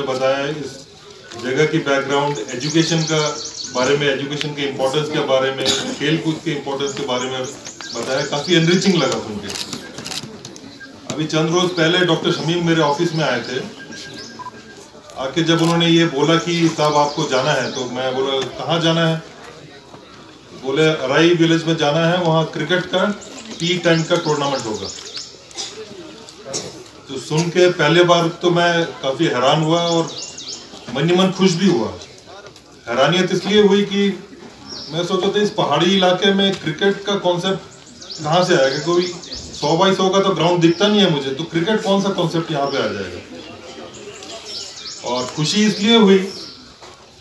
बताया इस जगह की बैकग्राउंड, एजुकेशन का बारे में, एजुकेशन के इम्पोर्टेंस के बारे में, खेल कूद के इम्पोर्टेंस के बारे में बताया। काफ़ी एनरिचिंग लगा सुन के। अभी चंद रोज पहले डॉक्टर शमीम मेरे ऑफिस में आए थे। आके जब उन्होंने ये बोला कि साहब आपको जाना है, तो मैं बोला कहाँ जाना है? बोले अराई विलेज में जाना है, वहाँ क्रिकेट का T10 का टूर्नामेंट होगा। तो सुन के पहले बार तो मैं काफ़ी हैरान हुआ और मन ही मन खुश भी हुआ। हैरानियत इसलिए हुई कि मैं सोचा था इस पहाड़ी इलाके में क्रिकेट का कॉन्सेप्ट कहाँ से आएगा। कोई 100 बाई 100 का तो ग्राउंड दिखता नहीं है मुझे, तो क्रिकेट कौन सा कॉन्सेप्ट यहाँ पे आ जाएगा। और खुशी इसलिए हुई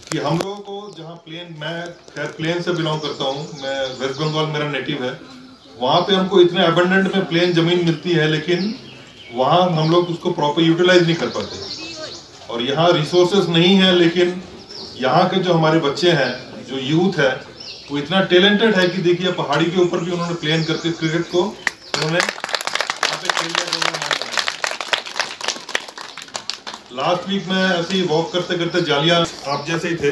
कि हम लोगों को जहाँ प्लेन, मैं खैर प्लेन से बिलोंग करता हूँ, मैं वेस्ट बंगाल मेरा नेटिव है, वहाँ पे हमको इतने अबंडेंट में प्लेन ज़मीन मिलती है, लेकिन वहाँ हम लोग उसको प्रॉपर यूटिलाइज नहीं कर पाते। और यहाँ रिसोर्सेज नहीं है, लेकिन यहाँ के जो हमारे बच्चे हैं, जो यूथ है, वो इतना टैलेंटेड है कि देखिए पहाड़ी के ऊपर भी उन्होंने प्लेन करके क्रिकेट को उन्होंने यहाँ पे खेल लिया। लास्ट वीक में ऐसे ही वॉक करते करते जालिया आप जैसे ही थे,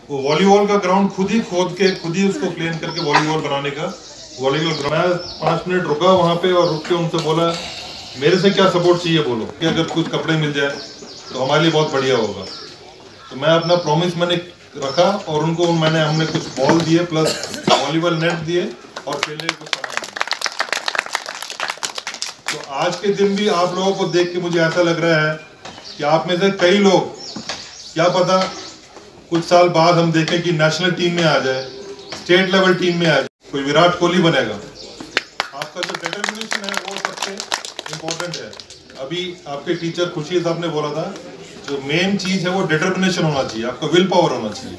वो वॉलीबॉल का ग्राउंड खुद ही खोद के खुद ही उसको प्लेन करके वॉलीबॉल बनाने का वॉलीबॉल ग्राउंड। 5 मिनट रुका वहाँ पे और रुक के उनसे बोला मेरे से क्या सपोर्ट चाहिए बोलो, कि अगर कुछ कपड़े मिल जाए तो हमारे लिए बहुत बढ़िया होगा। तो मैं अपना प्रॉमिस मैंने रखा और उनको हमने कुछ बॉल दिए प्लस वॉलीबॉल नेट दिए और खेलने को सामान दिए। तो आज के दिन भी आप लोगों को देख के मुझे ऐसा लग रहा है कि आप में से कई लोग, क्या पता कुछ साल बाद हम देखें कि नेशनल टीम में आ जाए, स्टेट लेवल टीम में आ जाए, कोई विराट कोहली बनेगा। आपका जो डिटर्मिनेशन है वो सबसे इम्पोर्टेंट है। अभी आपके टीचर खुशी साहब ने बोला था, जो मेन चीज़ है वो डिटर्मिनेशन होना चाहिए, आपका विल पावर होना चाहिए।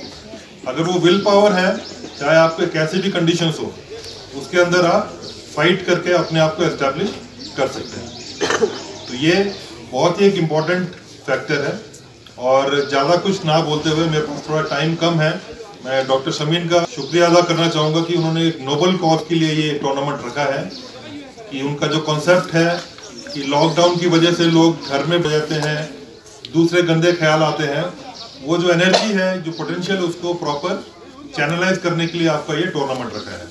अगर वो विल पावर है, चाहे आपके कैसे भी कंडीशंस हो, उसके अंदर आप फाइट करके अपने आप को एस्टेब्लिश कर सकते हैं। तो ये बहुत ही एक इम्पॉर्टेंट फैक्टर है। और ज़्यादा कुछ ना बोलते हुए, मेरे पास थोड़ा टाइम कम है, मैं डॉक्टर शमीन का शुक्रिया अदा करना चाहूँगा कि उन्होंने एक नोबल कॉज के लिए ये टूर्नामेंट रखा है। कि उनका जो कॉन्सेप्ट है कि लॉकडाउन की वजह से लोग घर में बैठते हैं, दूसरे गंदे ख्याल आते हैं, वो जो एनर्जी है, जो पोटेंशियल, उसको प्रॉपर चैनलाइज करने के लिए आपका ये टूर्नामेंट रखा है।